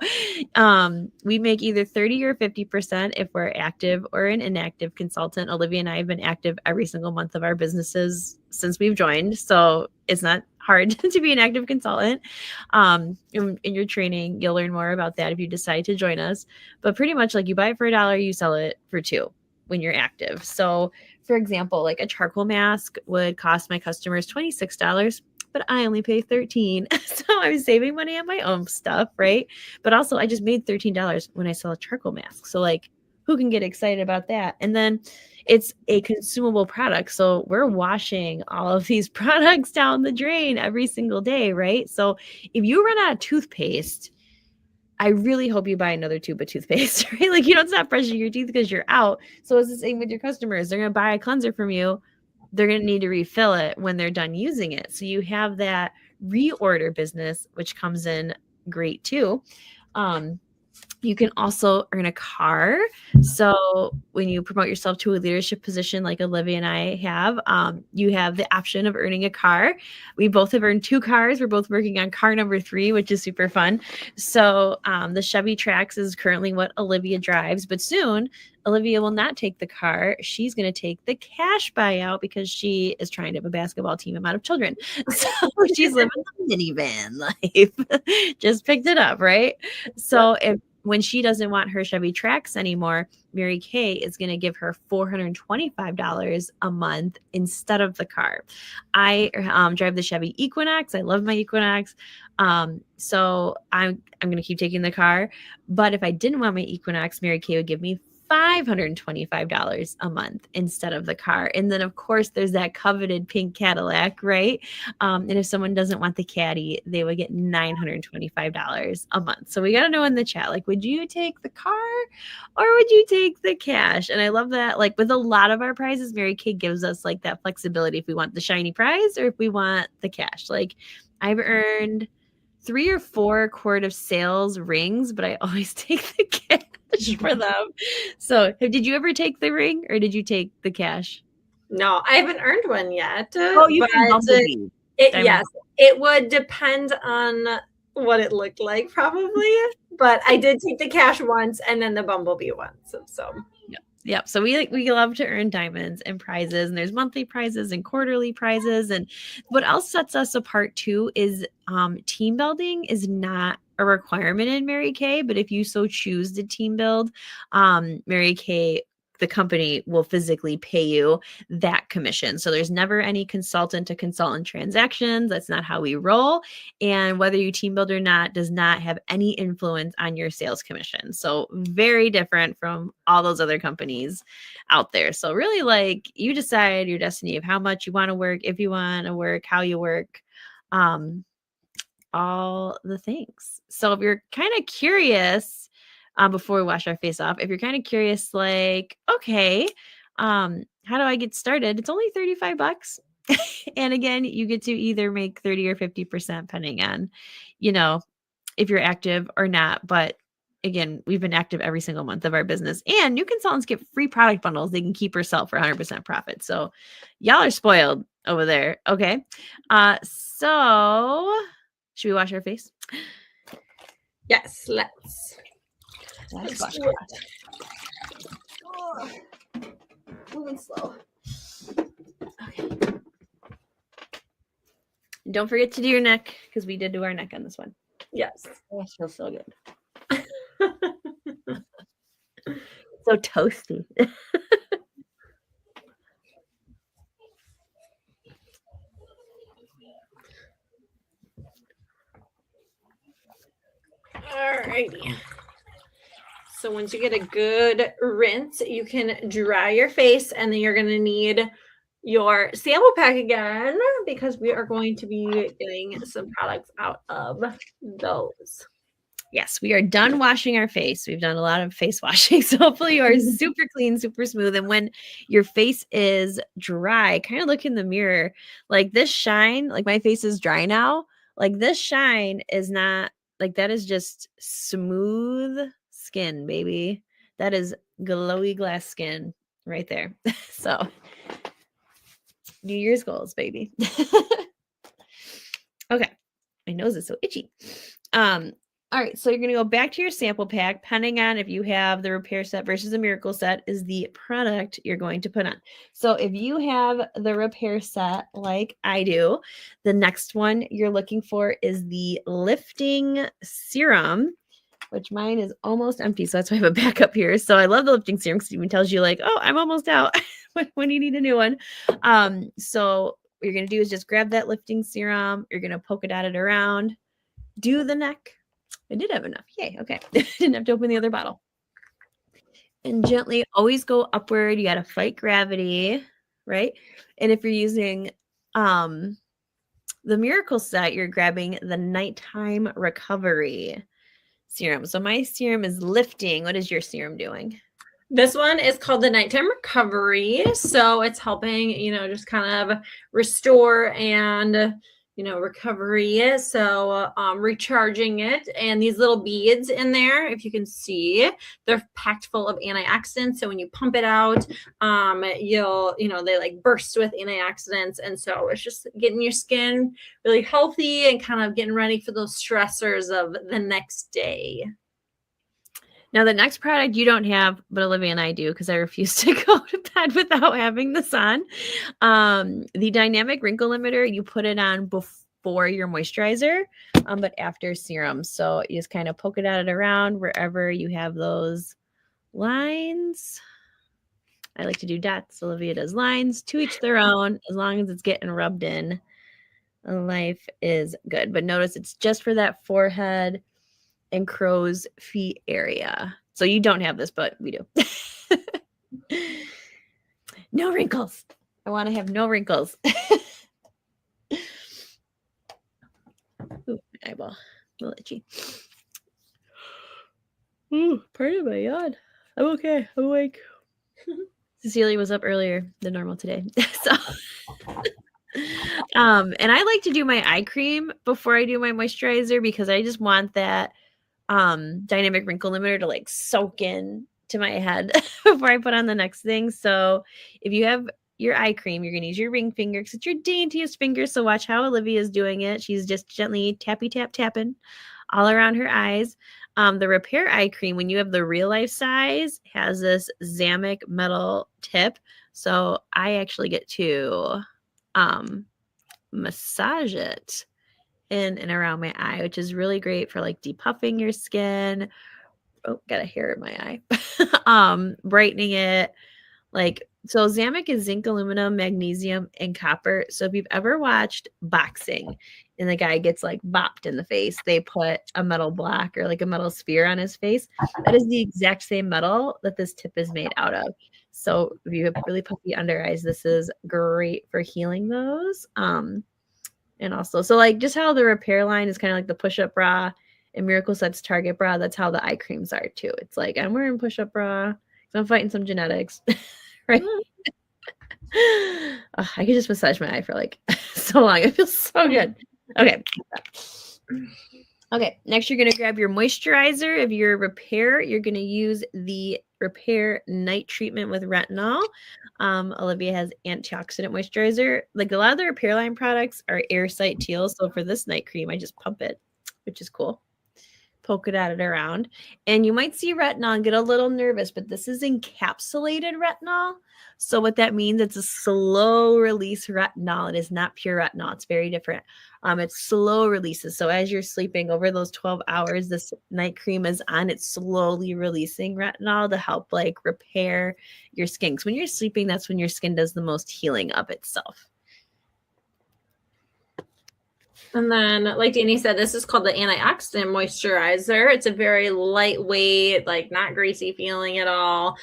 we make either 30 or 50% if we're active or an inactive consultant. Olivia and I have been active every single month of our businesses since we've joined. So it's not hard to be an active consultant. In your training, you'll learn more about that if you decide to join us. But pretty much like you buy it for $1, you sell it for $2 when you're active. So for example, like a charcoal mask would cost my customers $26, but I only pay $13. So I'm saving money on my own stuff, right? But also I just made $13 when I sell a charcoal mask. So like who can get excited about that? And then it's a consumable product. So we're washing all of these products down the drain every single day, right? So if you run out of toothpaste, I really hope you buy another tube of toothpaste, right? Like you don't stop brushing your teeth because you're out. So it's the same with your customers. They're going to buy a cleanser from you. They're going to need to refill it when they're done using it. So you have that reorder business, which comes in great too. You can also earn a car. So when you promote yourself to a leadership position like Olivia and I have, you have the option of earning a car. We both have earned 2 cars. We're both working on car number 3, which is super fun. So the Chevy Trax is currently what Olivia drives, but soon Olivia will not take the car. She's going to take the cash buyout because she is trying to have a basketball team amount of children. So she's living the minivan life. Just picked it up, right? So when she doesn't want her Chevy Trax anymore, Mary Kay is going to give her $425 a month instead of the car. I drive the Chevy Equinox. I love my Equinox. So I'm going to keep taking the car. But if I didn't want my Equinox, Mary Kay would give me $525 a month instead of the car. And then, of course, there's that coveted pink Cadillac, right? And if someone doesn't want the caddy, they would get $925 a month. So we got to know in the chat, like, would you take the car or would you take the cash? And I love that, like, with a lot of our prizes, Mary Kay gives us like that flexibility if we want the shiny prize or if we want the cash. Like, I've earned 3 or 4 quart of sales rings, but I always take the cash for them. So did you ever take the ring or did you take the cash? No, I haven't earned one yet. Oh, you can Bumblebee. Yes, it would depend on what it looked like, probably. But I did take the cash once and then the Bumblebee once. So Yep. So we love to earn diamonds and prizes, and there's monthly prizes and quarterly prizes. And what else sets us apart too is team building is not a requirement in Mary Kay, but if you so choose to team build, Mary Kay, the company will physically pay you that commission. So there's never any consultant to consultant transactions. That's not how we roll. And whether you team build or not does not have any influence on your sales commission. So very different from all those other companies out there. So really, like, you decide your destiny of how much you want to work, if you want to work, how you work, all the things. So if you're kind of curious, before we wash our face off, if you're kind of curious, like, okay, how do I get started? It's only $35. And again, you get to either make 30 or 50% depending on, if you're active or not. But again, we've been active every single month of our business, and new consultants get free product bundles they can keep or sell for 100% profit. So y'all are spoiled over there. Okay. So should we wash our face? yes, let's Wash. Oh, moving slow. Okay. Don't forget to do your neck, because we did do our neck on this one. Yes. Oh, it feels so good. So toasty. Alrighty. So once you get a good rinse, you can dry your face, and then you're going to need your sample pack again, because we are going to be getting some products out of those. Yes, we are done washing our face. We've done a lot of face washing. So hopefully you are super clean, super smooth. And when your face is dry, kind of look in the mirror. Like, this shine, like, my face is dry now. Like, this shine is not, like, that is just smooth skin, baby. That is glowy glass skin right there. So New Year's goals, baby. Okay. My nose is so itchy. All right, so you're going to go back to your sample pack, depending on if you have the repair set versus the miracle set is the product you're going to put on. So if you have the repair set like I do, the next one you're looking for is the lifting serum, which mine is almost empty. So that's why I have a backup here. So I love the lifting serum because it even tells you, like, oh, I'm almost out when you need a new one. So what you're going to do is just grab that lifting serum. You're going to polka dot it around, do the neck. I did have enough. Yay. Okay. Didn't have to open the other bottle. And gently always go upward. You got to fight gravity, right? And if you're using the miracle set, you're grabbing the nighttime recovery serum. So my serum is lifting. What is your serum doing? This one is called the Nighttime Recovery. So it's helping, just kind of restore and, recovery. So recharging it, and these little beads in there, if you can see, they're packed full of antioxidants. So when you pump it out, they like burst with antioxidants. And so it's just getting your skin really healthy and kind of getting ready for those stressors of the next day. Now, the next product you don't have, but Olivia and I do, because I refuse to go to bed without having this on. The Dynamic Wrinkle Limiter, you put it on before your moisturizer, but after serum. So you just kind of poke it at it around wherever you have those lines. I like to do dots. Olivia does lines. To each their own. As long as it's getting rubbed in, life is good. But notice it's just for that forehead and crow's feet area. So you don't have this, but we do. No wrinkles. I want to have no wrinkles. Ooh, my eyeball. A little itchy. Ooh, pardon my yawn. I'm okay. I'm awake. Cecilia was up earlier than normal today. So and I like to do my eye cream before I do my moisturizer because I just want that dynamic wrinkle limiter to like soak in to my head before I put on the next thing. So if you have your eye cream, you're going to use your ring finger because it's your daintiest finger. So watch how Olivia's doing it. She's just gently tapping all around her eyes. The repair eye cream, when you have the real life size, has this Zamic metal tip. So I actually get to massage it in and around my eye, which is really great for like depuffing your skin. Oh, got a hair in my eye. Brightening it. So Zamic is zinc, aluminum, magnesium, and copper. So if you've ever watched boxing and the guy gets like bopped in the face, they put a metal block or like a metal sphere on his face. That is the exact same metal that this tip is made out of. So if you have really puffy under eyes, this is great for healing those. And also, so like just how the repair line is kind of like the push-up bra and Miracle Set's Target bra, that's how the eye creams are too. It's like I'm wearing push-up bra, so I'm fighting some genetics, right? I could just massage my eye for like so long. It feels so good. Okay. Okay, next you're going to grab your moisturizer. If you're repair, you're going to use the Repair Night Treatment with Retinol. Olivia has antioxidant moisturizer. Like a lot of the repair line products are airtight teal. So for this night cream, I just pump it, which is cool. Poke it at it around. And you might see retinol and get a little nervous, but this is encapsulated retinol. So what that means, it's a slow release retinol. It is not pure retinol. It's very different. It's slow releases. So as you're sleeping over those 12 hours, this night cream is on. It's slowly releasing retinol to help like repair your skin. Because when you're sleeping, that's when your skin does the most healing of itself. And then, like Danny said, this is called the antioxidant moisturizer. It's a very lightweight, like not greasy feeling at all.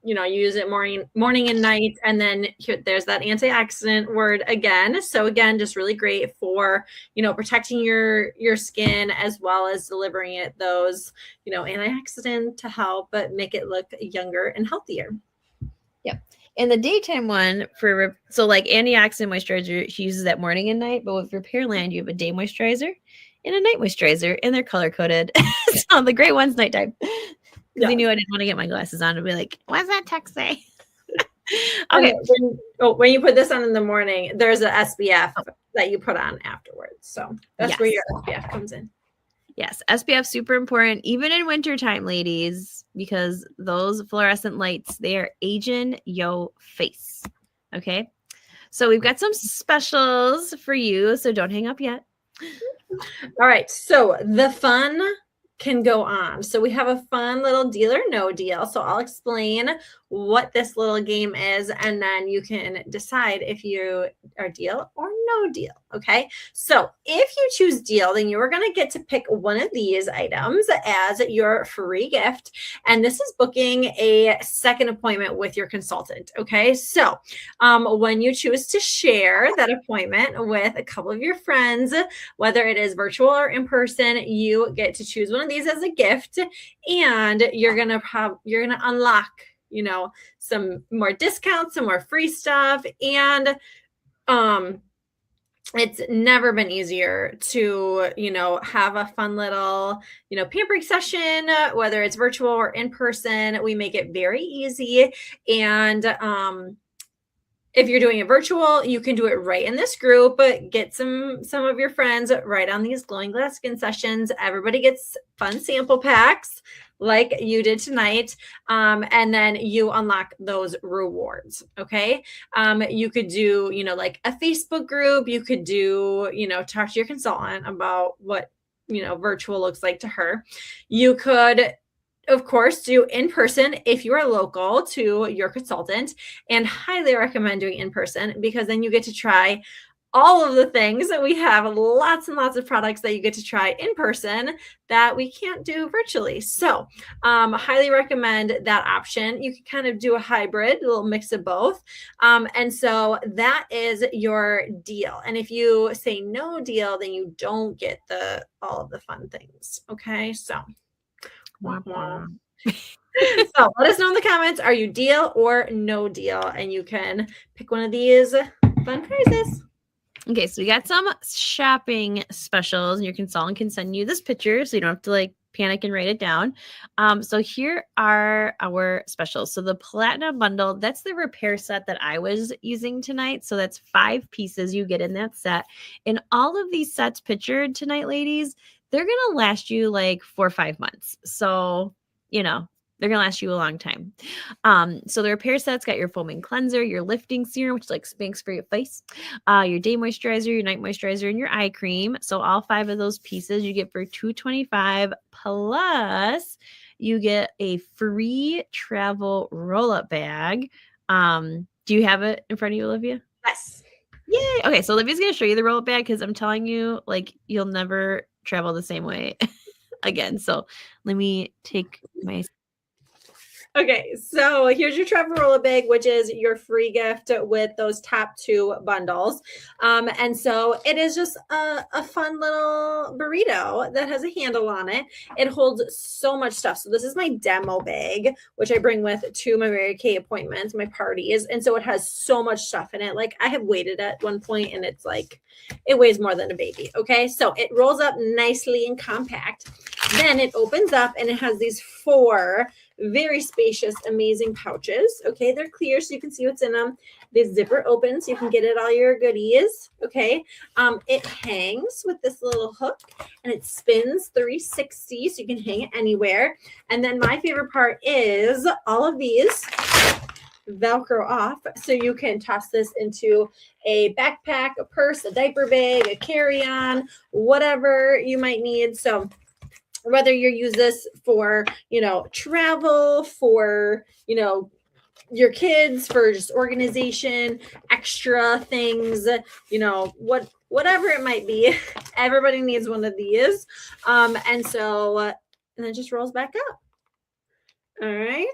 You use it morning and night. And then there's that antioxidant word again. So again, just really great for, protecting your skin as well as delivering it those, antioxidant to help but make it look younger and healthier. Yep. And the daytime one so like antioxidant moisturizer, she uses that morning and night, but with Repairland, you have a day moisturizer and a night moisturizer, and they're color coded. So the gray one's nighttime. Because I knew I didn't want to get my glasses on and be like, what's that text say? Okay. When you put this on in the morning, there's a SPF that you put on afterwards. So that's where your SPF comes in. Yes, SPF super important, even in wintertime, ladies, because those fluorescent lights, they are aging your face. Okay. So we've got some specials for you. So don't hang up yet. All right. So the fun can go on. So we have a fun little deal or no deal. So I'll explain what this little game is, and then you can decide if you are deal or no deal. Okay. So if you choose deal, then you are going to get to pick one of these items as your free gift. And this is booking a second appointment with your consultant. Okay. So when you choose to share that appointment with a couple of your friends, whether it is virtual or in person, you get to choose one of these as a gift, and you're going to unlock some more discounts, some more free stuff. And it's never been easier to, have a fun little, pampering session, whether it's virtual or in person. We make it very easy. And if you're doing it virtual, you can do it right in this group, but get some of your friends right on these glowing glass skin sessions. Everybody gets fun sample packs like you did tonight. And then you unlock those rewards. Okay. You could do, like a Facebook group. You could do, talk to your consultant about what, virtual looks like to her. You could, of course, do in person if you are local to your consultant, and highly recommend doing in person, because then you get to try all of the things that we have, lots and lots of products that you get to try in person that we can't do virtually. So highly recommend that option. You can kind of do a hybrid, a little mix of both. And so that is your deal. And if you say no deal, then you don't get all of the fun things. Okay. So so let us know in the comments, are you deal or no deal? And you can pick one of these fun prizes. Okay, so we got some shopping specials, and your consultant can send you this picture so you don't have to like panic and write it down. So here are our specials. So the Platinum Bundle, that's the repair set that I was using tonight. So that's 5 pieces you get in that set. And all of these sets pictured tonight, ladies, they're going to last you like 4 or 5 months. So, they're going to last you a long time. So the repair set's got your foaming cleanser, your lifting serum, which like spanks for your face, your day moisturizer, your night moisturizer, and your eye cream. So all 5 of those pieces you get for $225, plus you get a free travel roll-up bag. Do you have it in front of you, Olivia? Yes. Yay. Okay, so Olivia's going to show you the roll-up bag, because I'm telling you, like, you'll never travel the same way again. So let me take my... Okay, so here's your travel roll-up bag, which is your free gift with those top 2 bundles. And so it is just a fun little burrito that has a handle on it. It holds so much stuff. So this is my demo bag, which I bring with to my Mary Kay appointments, my parties. And so it has so much stuff in it. Like, I have weighed it at one point, and it's like, it weighs more than a baby. Okay, so it rolls up nicely and compact. Then it opens up, and it has these 4 very spacious, amazing pouches. Okay, they're clear so you can see what's in them. This zipper opens so you can get at all your goodies. Okay, it hangs with this little hook, and it spins 360 so you can hang it anywhere. And then my favorite part is all of these Velcro off, so you can toss this into a backpack, a purse, a diaper bag, a carry-on, whatever you might need. So whether you use this for, travel, for, your kids, for just organization, extra things, whatever it might be, everybody needs one of these. And then it just rolls back up. All right.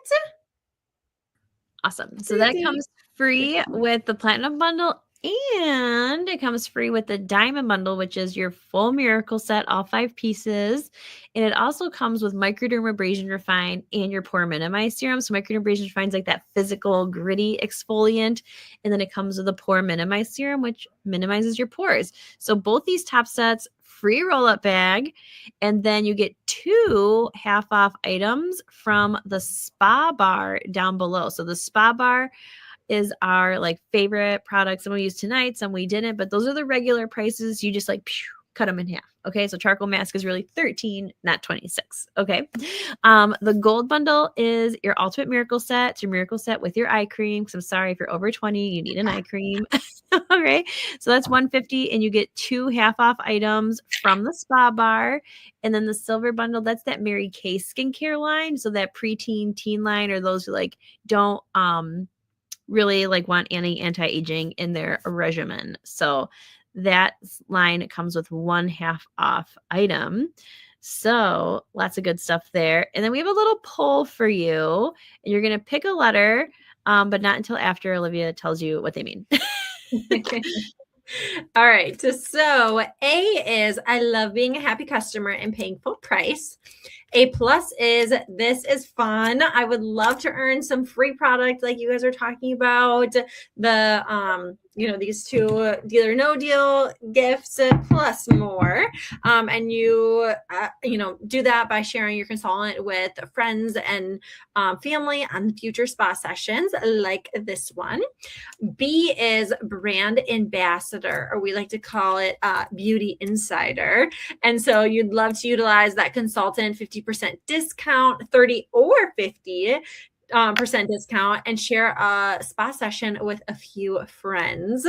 Awesome. So that comes free with the Platinum Bundle, and it comes free with the Diamond Bundle, which is your full miracle set, all 5 pieces. And it also comes with Microdermabrasion Refine and your Pore Minimize Serum. So Microdermabrasion Refine is like that physical, gritty exfoliant. And then it comes with the Pore Minimize Serum, which minimizes your pores. So both these top sets, free roll-up bag, and then you get 2 half-off items from the Spa Bar down below. So the Spa Bar is our like favorite product. Some we used tonight, some we didn't, but those are the regular prices. You just like cut them in half. Okay, so charcoal mask is really $13, not $26. Okay, the gold bundle is your ultimate miracle set. It's your miracle set with your eye cream. Because I'm sorry, if you're over 20, you need an eye cream. Okay, so that's $150, and you get 2 half-off items from the Spa Bar. And then the silver bundle, that's that Mary Kay skincare line. So that preteen, teen line, or those who like don't really like want anti-aging in their regimen. So that line comes with 1 half-off item. So lots of good stuff there. And then we have a little poll for you, and you're going to pick a letter, but not until after Olivia tells you what they mean. All right. So A is, I love being a happy customer and paying full price. A plus is, this is fun. I would love to earn some free product like you guys are talking about. The these two deal or no deal gifts plus more. And you do that by sharing your consultant with friends and family on future spa sessions like this one. B is brand ambassador, or we like to call it beauty insider. And so you'd love to utilize that consultant 50% discount, 30 or 50% discount, and share a spa session with a few friends.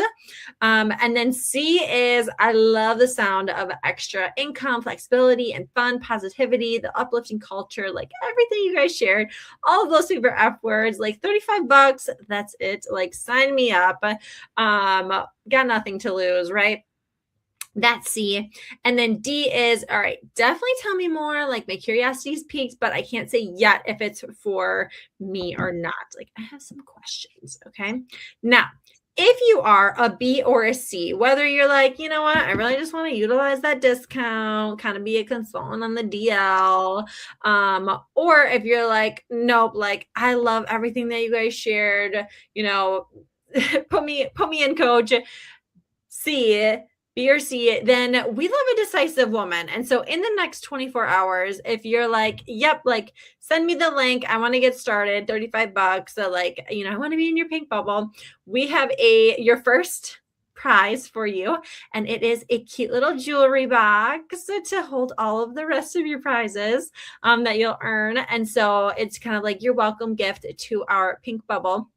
And then C is, I love the sound of extra income, flexibility, and fun, positivity, the uplifting culture, like everything you guys shared, all of those super F words, like $35, that's it. Like, sign me up. Got nothing to lose, right? That's C. And then D is, all right, definitely tell me more. Like, my curiosity's piqued, but I can't say yet if it's for me or not. Like, I have some questions. Okay. Now, if you are a B or a C, whether you're like, you know what, I really just want to utilize that discount, kind of be a consultant on the DL, or if you're like, nope, like, I love everything that you guys shared, put me in, coach. C, B or C, then we love a decisive woman. And so in the next 24 hours, if you're like, yep, like, send me the link, I want to get started, $35. So, like, I want to be in your pink bubble. We have your first prize for you, and it is a cute little jewelry box to hold all of the rest of your prizes that you'll earn. And so it's kind of like your welcome gift to our pink bubble.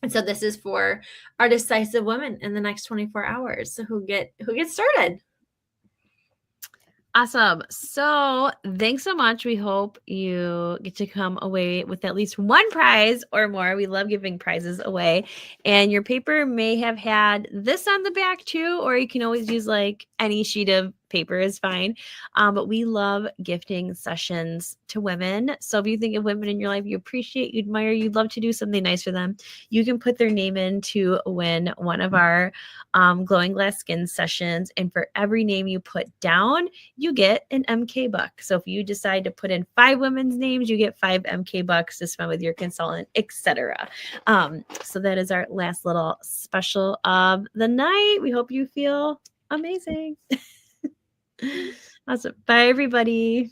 And so this is for our decisive women in the next 24 hours who get started. Awesome. So thanks so much. We hope you get to come away with at least one prize or more. We love giving prizes away. And your paper may have had this on the back too, or you can always use like any sheet of paper is fine. But we love gifting sessions to women. So if you think of women in your life you appreciate, you admire, you'd love to do something nice for them, you can put their name in to win one of our glowing glass skin sessions. And for every name you put down, you get an MK buck. So if you decide to put in 5 women's names, you get 5 MK bucks to spend with your consultant, etc. So that is our last little special of the night. We hope you feel amazing. Awesome. Bye, everybody.